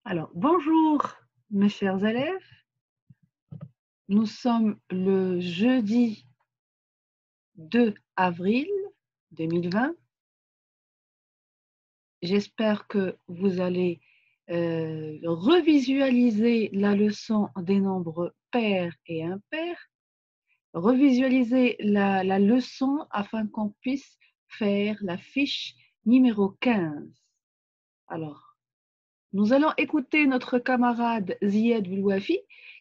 Alors, bonjour mes chers élèves. Nous sommes le jeudi 2 avril 2020. J'espère que vous allez revisualiser la leçon des nombres pairs et impairs, revisualiser la leçon afin qu'on puisse faire la fiche numéro 15. Alors, nous allons écouter notre camarade Ziad Boulouafi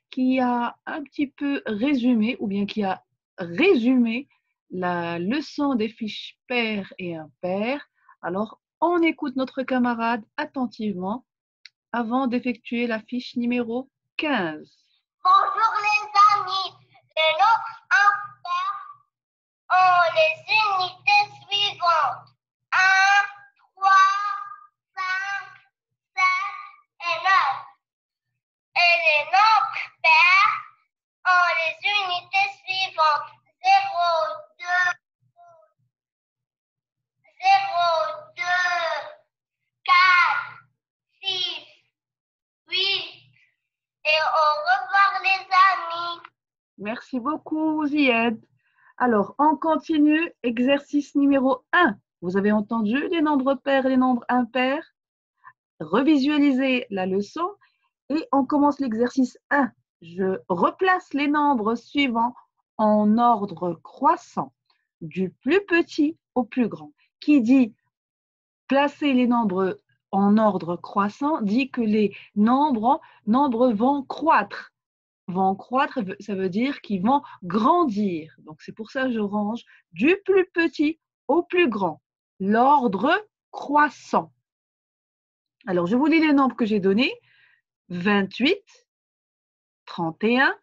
qui a un petit peu résumé ou bien qui a résumé la leçon des fiches paires et impaires. Alors, on écoute notre camarade attentivement avant d'effectuer la fiche numéro 15. Bonjour les amis, les nombres impairs ont les unités suivantes: 1, 3, 5, 7 et 9. Et les nombres pairs ont les unités suivantes: 0, 2, 0, 2, 4, 6, 8. Et au revoir les amis. Merci beaucoup, Ziad. Alors, on continue. Exercice numéro 1. Vous avez entendu les nombres pairs et les nombres impairs? Revisualisez la leçon et on commence l'exercice 1. Je replace les nombres suivants en ordre croissant, du plus petit au plus grand. Qui dit placer les nombres en ordre croissant dit que les nombres vont croître. Vont croître, ça veut dire qu'ils vont grandir. Donc c'est pour ça que je range du plus petit au plus grand. L'ordre croissant. Alors je vous lis les nombres que j'ai donnés. 28, 31,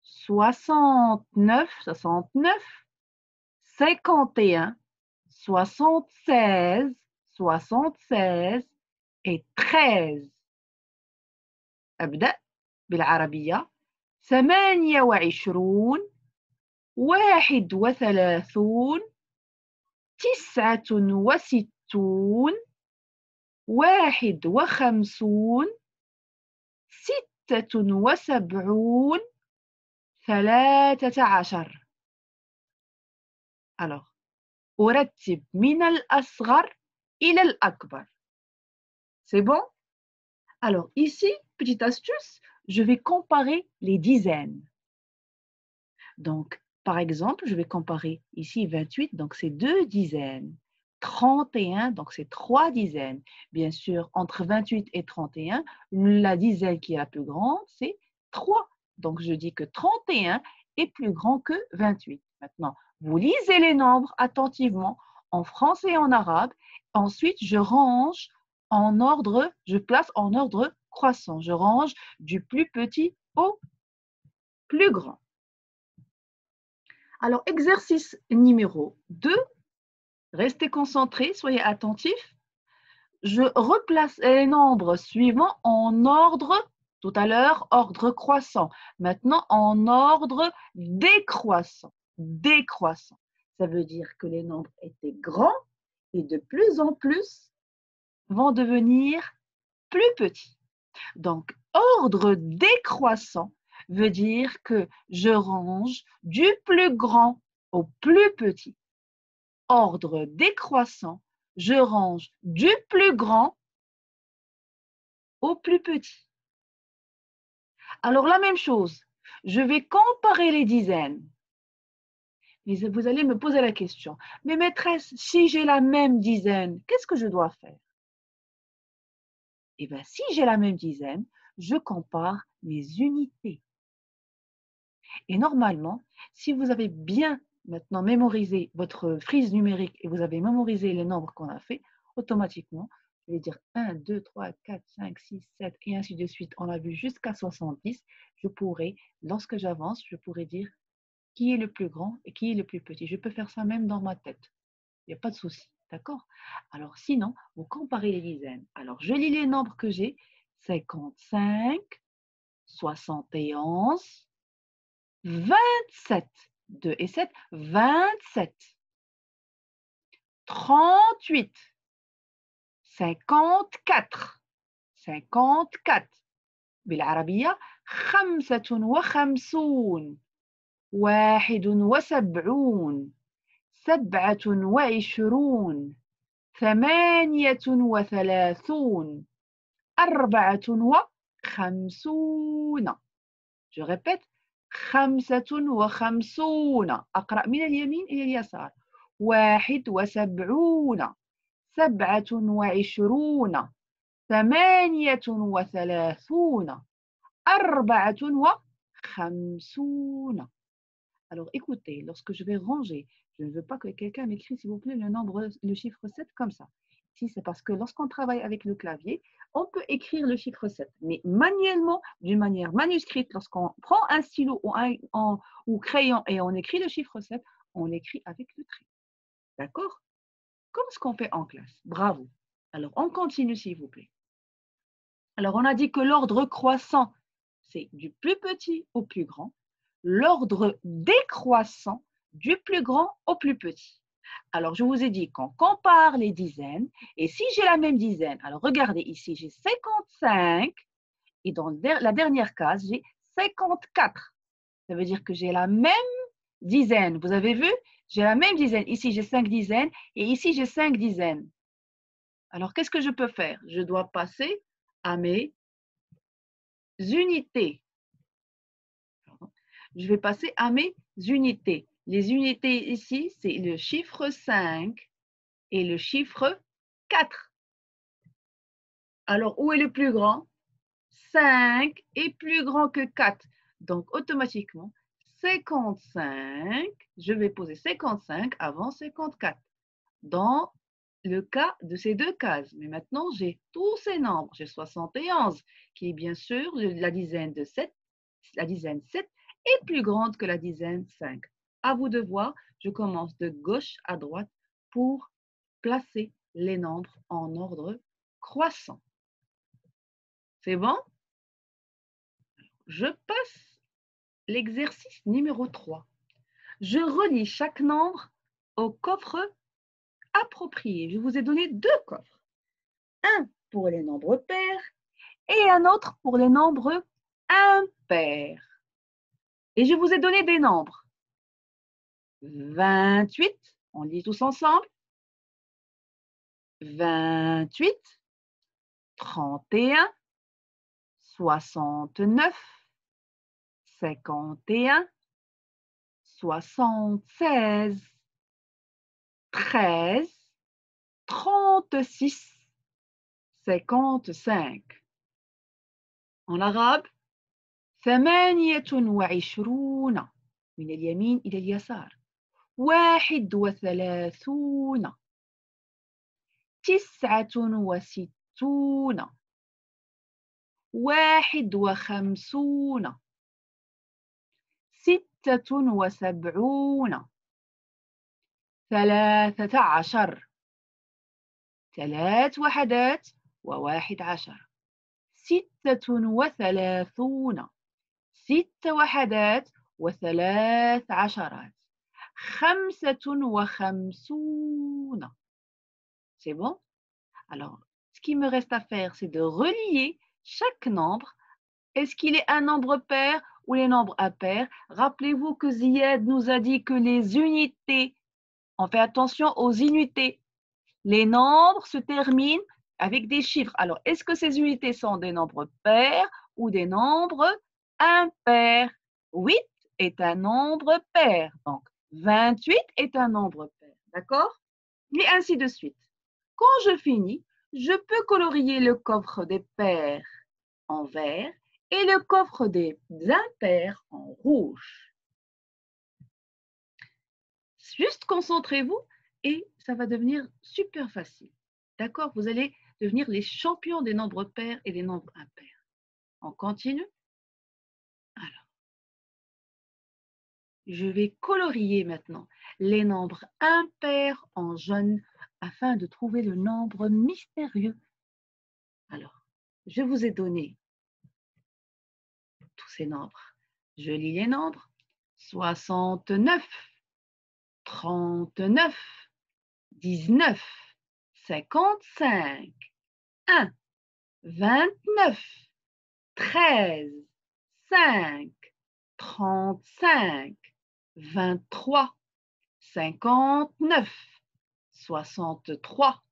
69, 51, 76 et 13. أبدأ بالعربية. 28، 31، 69، 51، 76، 13. Alors, أرتب من الأصغر إلى الأكبر. C'est bon? Alors, ici, petite astuce, je vais comparer les dizaines. Donc, par exemple, je vais comparer ici 28, donc c'est 2 dizaines. 31, donc c'est 3 dizaines. Bien sûr, entre 28 et 31, la dizaine qui est la plus grande, c'est 3. Donc, je dis que 31 est plus grand que 28. Maintenant, vous lisez les nombres attentivement en français et en arabe. Ensuite, je range en ordre, je place en ordre croissant. Je range du plus petit au plus grand. Alors, exercice numéro 2. Restez concentrés, soyez attentifs. Je replace les nombres suivants en ordre, tout à l'heure, ordre croissant. Maintenant, en ordre décroissant. Décroissant. Ça veut dire que les nombres étaient grands et de plus en plus vont devenir plus petits. Donc, ordre décroissant veut dire que je range du plus grand au plus petit. Ordre décroissant, je range du plus grand au plus petit. Alors, la même chose, je vais comparer les dizaines. Mais vous allez me poser la question, mais maîtresse, si j'ai la même dizaine, qu'est-ce que je dois faire? Eh bien, si j'ai la même dizaine, je compare mes unités. Et normalement, si vous avez bien maintenant mémorisé votre frise numérique et vous avez mémorisé les nombres qu'on a fait, automatiquement, je vais dire 1, 2, 3, 4, 5, 6, 7 et ainsi de suite. On a vu jusqu'à 70. Je pourrais, lorsque j'avance, je pourrais dire qui est le plus grand et qui est le plus petit. Je peux faire ça même dans ma tête. Il n'y a pas de souci. D'accord? Alors sinon, vous comparez les dizaines. Alors, je lis les nombres que j'ai. 55, 71, 27. 2 et 7, 27. 38, 54, 54. بالعربية 55. 71. 27. 38. 54. Je répète 55. أقرأ من اليمين إلى اليسار. 71. 27. 38. 54. Alors écoutez, lorsque je vais ranger, je ne veux pas que quelqu'un m'écrive, s'il vous plaît, le chiffre 7 comme ça. Ici, c'est parce que lorsqu'on travaille avec le clavier, on peut écrire le chiffre 7. Mais manuellement, d'une manière manuscrite, lorsqu'on prend un stylo ou crayon et on écrit le chiffre 7, on l'écrit avec le trait. D'accord? Comme ce qu'on fait en classe. Bravo. Alors, on continue, s'il vous plaît. Alors, on a dit que l'ordre croissant, c'est du plus petit au plus grand. L'ordre décroissant, du plus grand au plus petit. Alors, je vous ai dit qu'on compare les dizaines. Et si j'ai la même dizaine, alors regardez ici, j'ai 55. Et dans la dernière case, j'ai 54. Ça veut dire que j'ai la même dizaine. Vous avez vu? J'ai la même dizaine. Ici, j'ai 5 dizaines. Et ici, j'ai 5 dizaines. Alors, qu'est-ce que je peux faire? Je dois passer à mes unités. Je vais passer à mes unités. Les unités ici, c'est le chiffre 5 et le chiffre 4. Alors, où est le plus grand? 5 est plus grand que 4. Donc, automatiquement, 55, je vais poser 55 avant 54. Dans le cas de ces deux cases. Mais maintenant, j'ai tous ces nombres. J'ai 71, qui est bien sûr la dizaine de 7. La dizaine 7 est plus grande que la dizaine 5. À vous de voir, je commence de gauche à droite pour placer les nombres en ordre croissant. C'est bon? Je passe l'exercice numéro 3. Je relie chaque nombre au coffre approprié. Je vous ai donné deux coffres. Un pour les nombres pairs et un autre pour les nombres impairs. Et je vous ai donné des nombres. 28, on lit tous ensemble. 28, 31, 69, 51, 76, 13, 36, 55. En arabe, 28 من اليمين إلى اليسار. 31. 69. 51. 76. 13. 3 وحدات و11. 36. 6 وحدات و3 عشرات. 55. C'est bon? Alors, ce qui me reste à faire, c'est de relier chaque nombre. Est-ce qu'il est un nombre pair ou les nombres impairs? Rappelez-vous que Ziad nous a dit que les unités, on fait attention aux unités. Les nombres se terminent avec des chiffres. Alors, est-ce que ces unités sont des nombres pairs ou des nombres impairs? 8 est un nombre pair. Donc, 28 est un nombre pair. D'accord? Et ainsi de suite. Quand je finis, je peux colorier le coffre des pairs en vert et le coffre des impairs en rouge. Juste concentrez-vous et ça va devenir super facile. D'accord? Vous allez devenir les champions des nombres pairs et des nombres impairs. On continue? Alors, je vais colorier maintenant les nombres impairs en jaune afin de trouver le nombre mystérieux. Alors, je vous ai donné tous ces nombres. Je lis les nombres. 69, 39, 19, 55, 1, 29, 13, 5, 35, 23, 59, 63,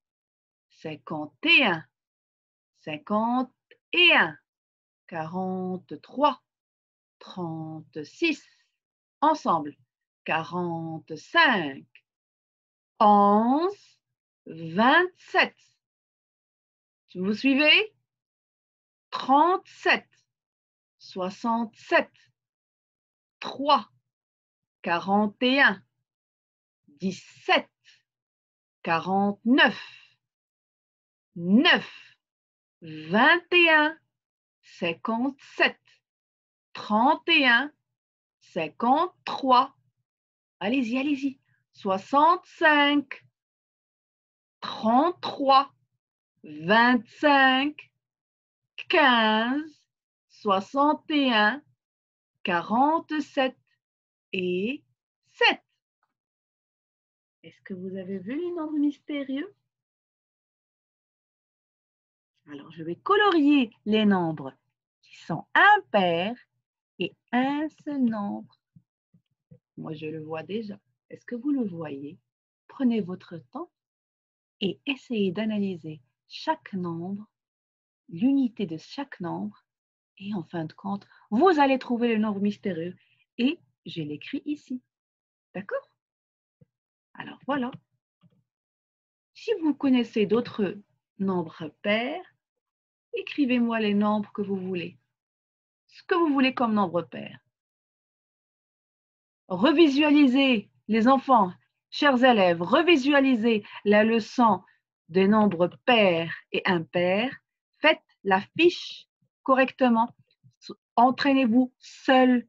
51, 51, 43, 36, ensemble, 45, 11, 27. Vous suivez? 37, 67, 3, 41, 17, 49, 9, 21, 57, 31, 53, allez-y, allez-y, 65, 33, 25, 15, 61, 47 et 7. Est-ce que vous avez vu les nombres mystérieux? Alors, je vais colorier les nombres qui sont impairs et un seul nombre. Moi, je le vois déjà. Est-ce que vous le voyez? Prenez votre temps et essayez d'analyser chaque nombre, l'unité de chaque nombre. Et en fin de compte, vous allez trouver le nombre mystérieux et je l'écris ici. D'accord? Alors voilà. Si vous connaissez d'autres nombres pairs, écrivez-moi les nombres que vous voulez. Ce que vous voulez comme nombre pair. Revisualisez, les enfants, chers élèves, revisualisez la leçon des nombres pairs et impairs. Faites la fiche correctement. Entraînez-vous seuls.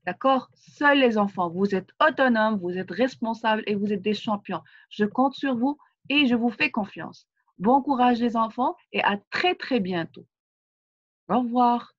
D'accord? Seuls les enfants. Vous êtes autonomes, vous êtes responsables et vous êtes des champions. Je compte sur vous et je vous fais confiance. Bon courage les enfants et à très très bientôt. Au revoir.